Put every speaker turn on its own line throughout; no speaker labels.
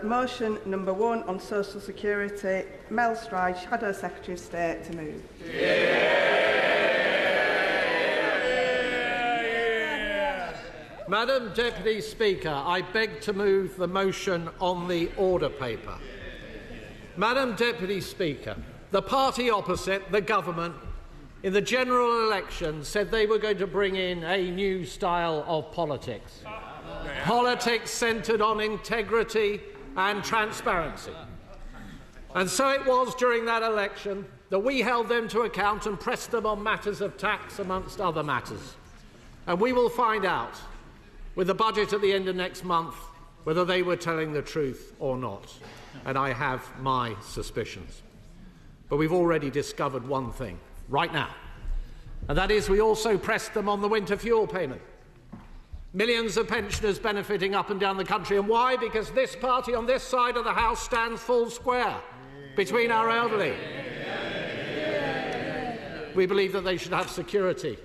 Motion number 1 on social security. Mel Stride, Shadow Secretary of State, to move.
Madam Deputy Speaker, I beg to move the motion on the order paper. Madam Deputy Speaker, the party opposite, the government, in the general election said they were going to bring in a new style of politics. Politics centred on integrity and transparency. And so it was during that election that we held them to account and pressed them on matters of tax, amongst other matters. And we will find out, with the budget at the end of next month, whether they were telling the truth or not. And I have my suspicions. But we've already discovered one thing right now, and that is we also pressed them on the winter fuel payment. Millions of pensioners benefiting up and down the country. And why? Because this party on this side of the House stands full square between our elderly. We believe that they should have security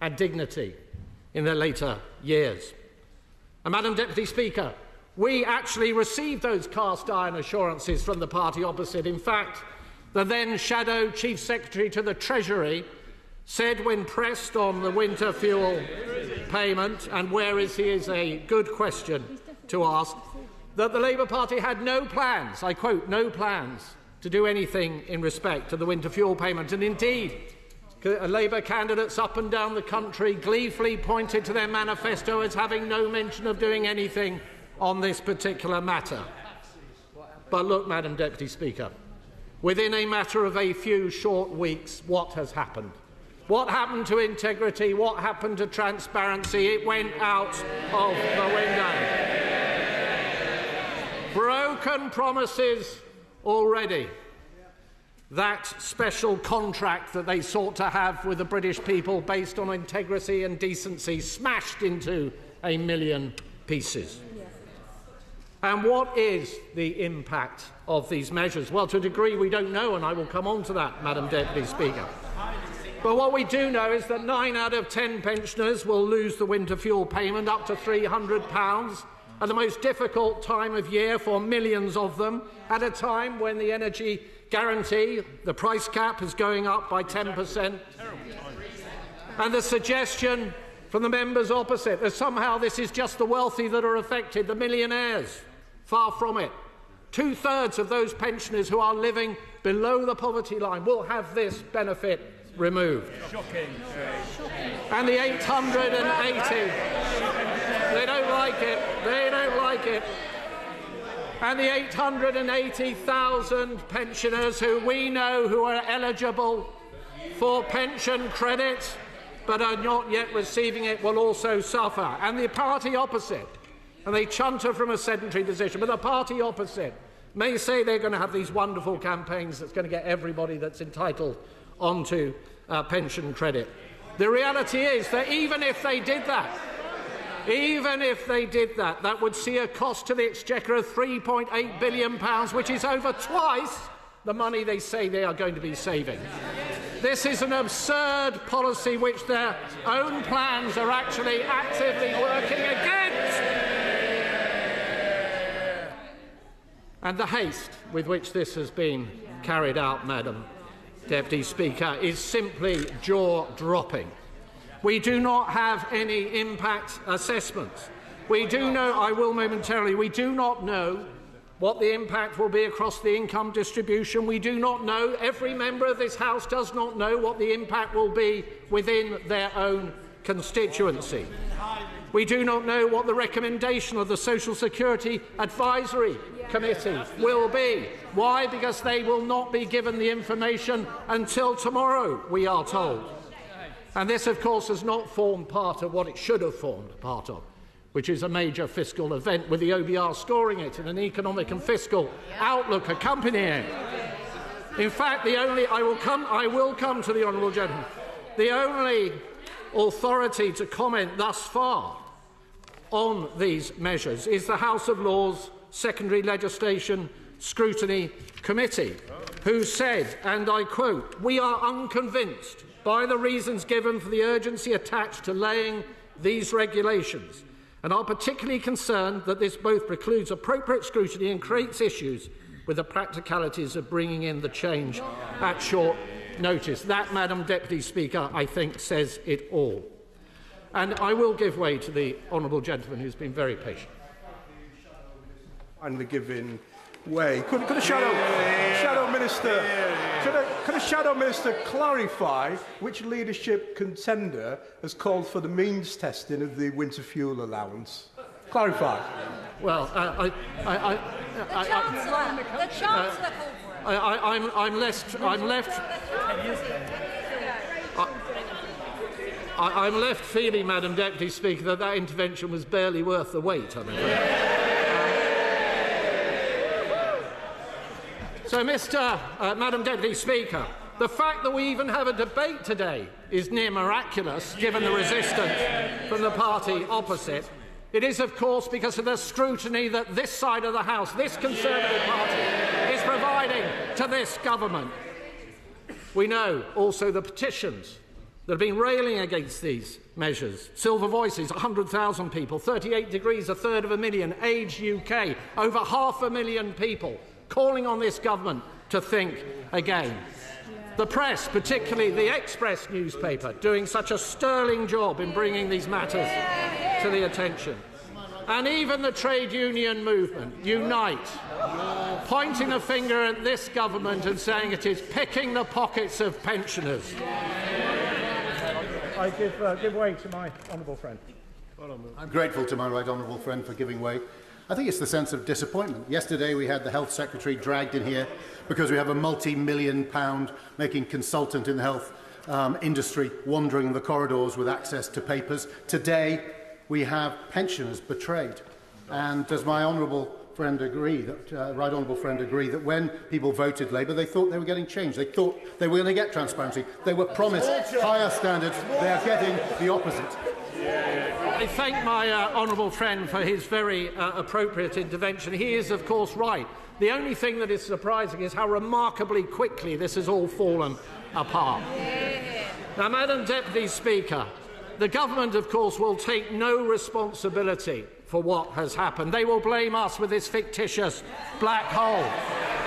and dignity in their later years. And Madam Deputy Speaker, we actually received those cast iron assurances from the party opposite. In fact, the then Shadow Chief Secretary to the Treasury said when pressed on the winter fuel payment, and where is he is a good question to ask, that the Labour Party had no plans, I quote, no plans to do anything in respect to the winter fuel payment. And indeed, Labour candidates up and down the country gleefully pointed to their manifesto as having no mention of doing anything on this particular matter. But look, Madam Deputy Speaker, within a matter of a few short weeks, what has happened? What happened to integrity? What happened to transparency? It went out of the window. Broken promises already. That special contract that they sought to have with the British people based on integrity and decency smashed into a million pieces. And what is the impact of these measures? Well, to a degree we don't know, and I will come on to that, Madam Deputy Speaker. But what we do know is that 9 out of 10 pensioners will lose the winter fuel payment, up to £300, at the most difficult time of year for millions of them, at a time when the energy guarantee, the price cap, is going up by 10%. And the suggestion from the members opposite that somehow this is just the wealthy that are affected, the millionaires, far from it. 2/3 of those pensioners who are living below the poverty line will have this benefit removed. Shocking. And the 880, they don't like it, they don't like it. And the 880,000 pensioners who we know who are eligible for pension credit but are not yet receiving it will also suffer. And the party opposite, and they chunter from a sedentary position, but the party opposite may say they're going to have these wonderful campaigns that's going to get everybody that's entitled onto pension credit. The reality is that even if they did that, that would see a cost to the Exchequer of £3.8 billion, which is over twice the money they say they are going to be saving. This is an absurd policy which their own plans are actually actively working against. And the haste with which this has been carried out, Madam Deputy Speaker, is simply jaw-dropping. We do not have any impact assessments. We do know, I will momentarily, we do not know what the impact will be across the income distribution. We do not know, every member of this House does not know what the impact will be within their own constituency. We do not know what the recommendation of the Social Security Advisory Committee will be. Why? Because they will not be given the information until tomorrow, we are told. And this, of course, has not formed part of what it should have formed part of, which is a major fiscal event with the OBR scoring it and an economic and fiscal outlook accompanying it. In fact, I will come to the honourable gentleman. The only authority to comment thus far on these measures is the House of Lords Secondary Legislation Scrutiny Committee, who said, and I quote, "We are unconvinced by the reasons given for the urgency attached to laying these regulations, and are particularly concerned that this both precludes appropriate scrutiny and creates issues with the practicalities of bringing in the change at short notice. That, Madam Deputy Speaker, I think says it all. And I will give way to the honourable gentleman who's been very patient.
Finally giving way. Could a shadow minister? Could a shadow minister clarify which leadership contender has called for the means testing of the winter fuel allowance? Clarify.
Well,
The Chancellor.
I'm left feeling, Madam Deputy Speaker, that that intervention was barely worth the wait, I'm afraid. So, Madam Deputy Speaker, the fact that we even have a debate today is near miraculous, given the resistance from the party opposite. It is, of course, because of the scrutiny that this side of the House, this Conservative Party, is providing to this government. We know also the petitions that have been railing against these measures. Silver Voices, 100,000 people. 38 Degrees, a third of a million. Age UK, over 500,000 people calling on this government to think again. The press, particularly the Express newspaper, doing such a sterling job in bringing these matters to the attention. And even the trade union movement, Unite, pointing a finger at this government and saying it is picking the pockets of pensioners. I give way to my honourable friend.
I'm grateful to my right honourable friend for giving way. I think it's the sense of disappointment. Yesterday we had the Health Secretary dragged in here because we have a multi-million-pound making consultant in the health industry wandering the corridors with access to papers. Today we have pensioners betrayed. And does my honourable friend agree, right honourable friend agree, that when people voted Labour, they thought they were getting change. They thought they were going to get transparency. They were promised higher standards. They are getting the opposite.
I thank my honourable friend for his very appropriate intervention. He is, of course, right. The only thing that is surprising is how remarkably quickly this has all fallen apart. Now, Madam Deputy Speaker, the government, of course, will take no responsibility for what has happened. They will blame us with this fictitious black hole.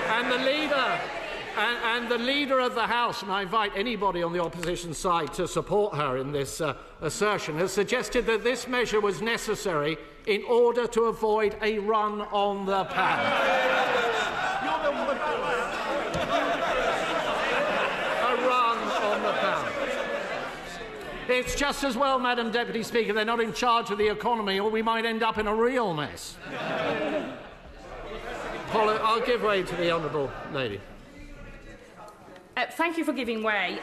And the leader of the House, and I invite anybody on the opposition side to support her in this assertion, has suggested that this measure was necessary in order to avoid a run on the pound. A run on the pound. It's just as well, Madam Deputy Speaker, they're not in charge of the economy, or we might end up in a real mess. I'll give way to the honourable lady.
Thank you for giving way.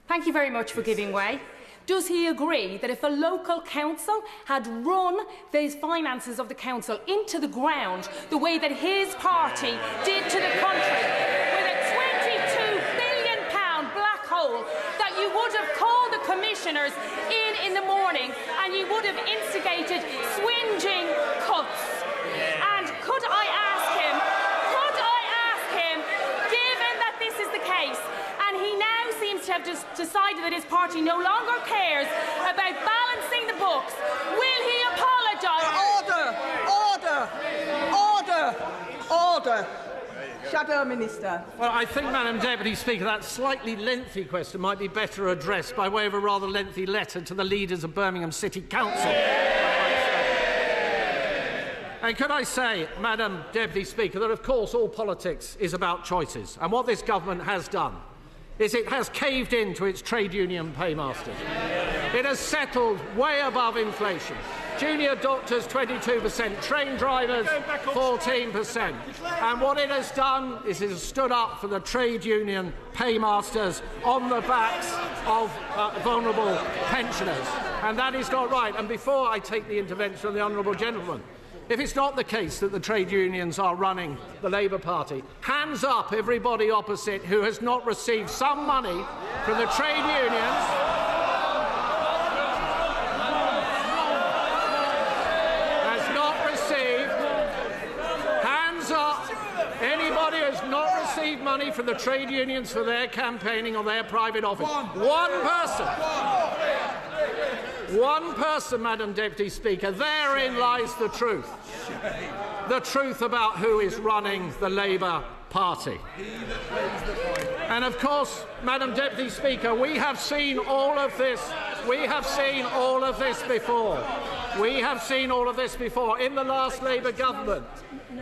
Thank you very much for giving way. Does he agree that if a local council had run the finances of the council into the ground the way that his party did to the country, with a £22 billion black hole, that you would have called the commissioners in the morning and you would have instigated swingeing cuts? And could I ask him, given that this is the case, and he now seems to have decided that his party no longer cares about balancing the books, will he apologise?
Order. Shadow Minister.
Well, I think, Madam Deputy Speaker, that slightly lengthy question might be better addressed by way of a rather lengthy letter to the leaders of Birmingham City Council. And could I say, Madam Deputy Speaker, that of course all politics is about choices, and what this government has done is it has caved in to its trade union paymasters. It has settled way above inflation. Junior doctors 22%, train drivers 14%. And what it has done is it has stood up for the trade union paymasters on the backs of vulnerable pensioners. And that is not right. And before I take the intervention of the honourable gentleman, if it's not the case that the trade unions are running the Labour Party, hands up everybody opposite who has not received some money from the trade unions. Has not received. Hands up. Anybody who has not received money money from the trade unions for their campaigning or their private office. One person. One person, Madam Deputy Speaker. Therein lies the truth. The truth about who is running the Labour Party. And of course, Madam Deputy Speaker, we have seen all of this. We have seen all of this before. We have seen all of this before. In the last Labour government,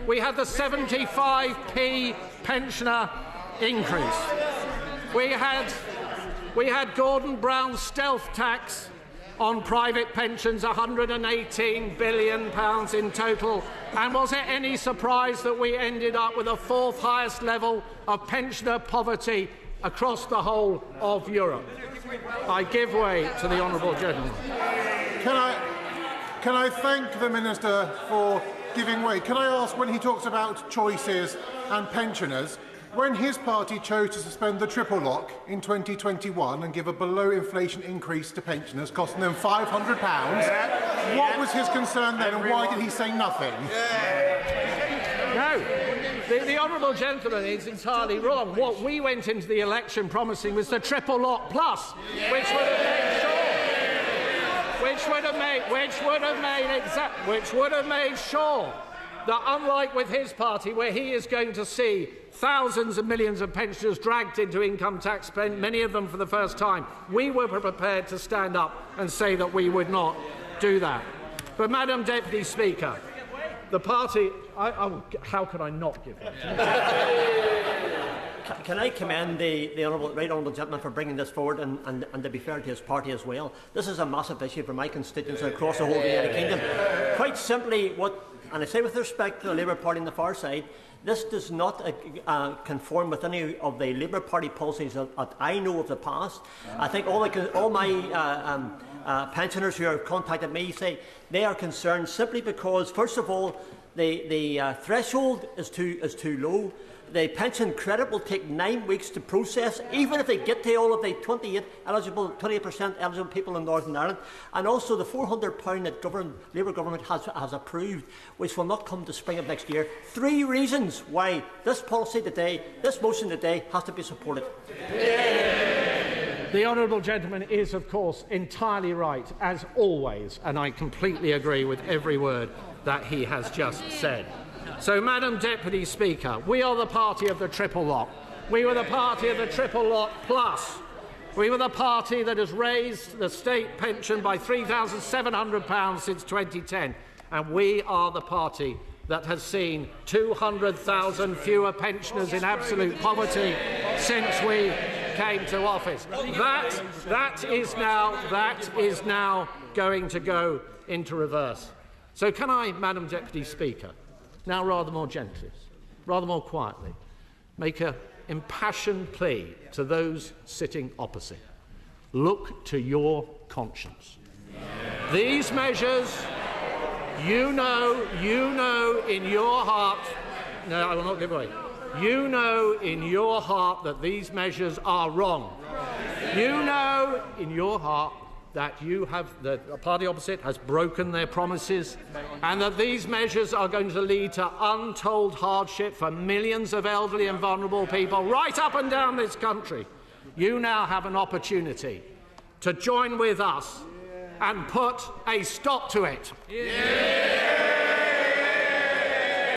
we had the 75p pensioner increase. We had Gordon Brown's stealth tax on private pensions, £118 billion in total. And was it any surprise that we ended up with the 4th highest level of pensioner poverty across the whole of Europe? I give way to the honourable gentleman.
Can I thank the Minister for giving way? Can I ask, when he talks about choices and pensioners, when his party chose to suspend the triple lock in 2021 and give a below-inflation increase to pensioners, costing them £500, what was his concern then, and why did he say nothing?
No, the honourable gentleman is entirely wrong. What we went into the election promising was the triple lock plus, which would have made sure that, unlike with his party, where he is going to see thousands of millions of pensioners dragged into income tax, many of them for the first time, we were prepared to stand up and say that we would not do that. But, Madam Deputy Speaker, the party... how could I not give it?
Can I commend the right honourable gentleman for bringing this forward and to be fair to his party as well? This is a massive issue for my constituents across the whole of the United Kingdom. Quite simply, and I say with respect to the Labour Party on the far side, this does not conform with any of the Labour Party policies that I know of the past. I think all my pensioners who have contacted me say they are concerned simply because, first of all, the threshold is too low. The pension credit will take 9 weeks to process, even if they get to all of the 28% eligible people in Northern Ireland, and also the £400 that Labour government has approved, which will not come to spring of next year. 3 reasons why this policy today, this motion today, has to be supported.
The honourable gentleman is, of course, entirely right, as always, and I completely agree with every word that he has just said. So, Madam Deputy Speaker, we are the party of the triple lock. We were the party of the triple lock plus. We were the party that has raised the state pension by £3,700 since 2010. And we are the party that has seen 200,000 fewer pensioners in absolute poverty since we came to office. That is now going to go into reverse. So can I, Madam Deputy Speaker, now rather more gently, rather more quietly, make an impassioned plea to those sitting opposite. Look to your conscience. These measures, you know in your heart, no, I will not give away. You know in your heart that these measures are wrong. You know in your heart that the party opposite has broken their promises, and that these measures are going to lead to untold hardship for millions of elderly and vulnerable people right up and down this country. You now have an opportunity to join with us and put a stop to it. Yeah.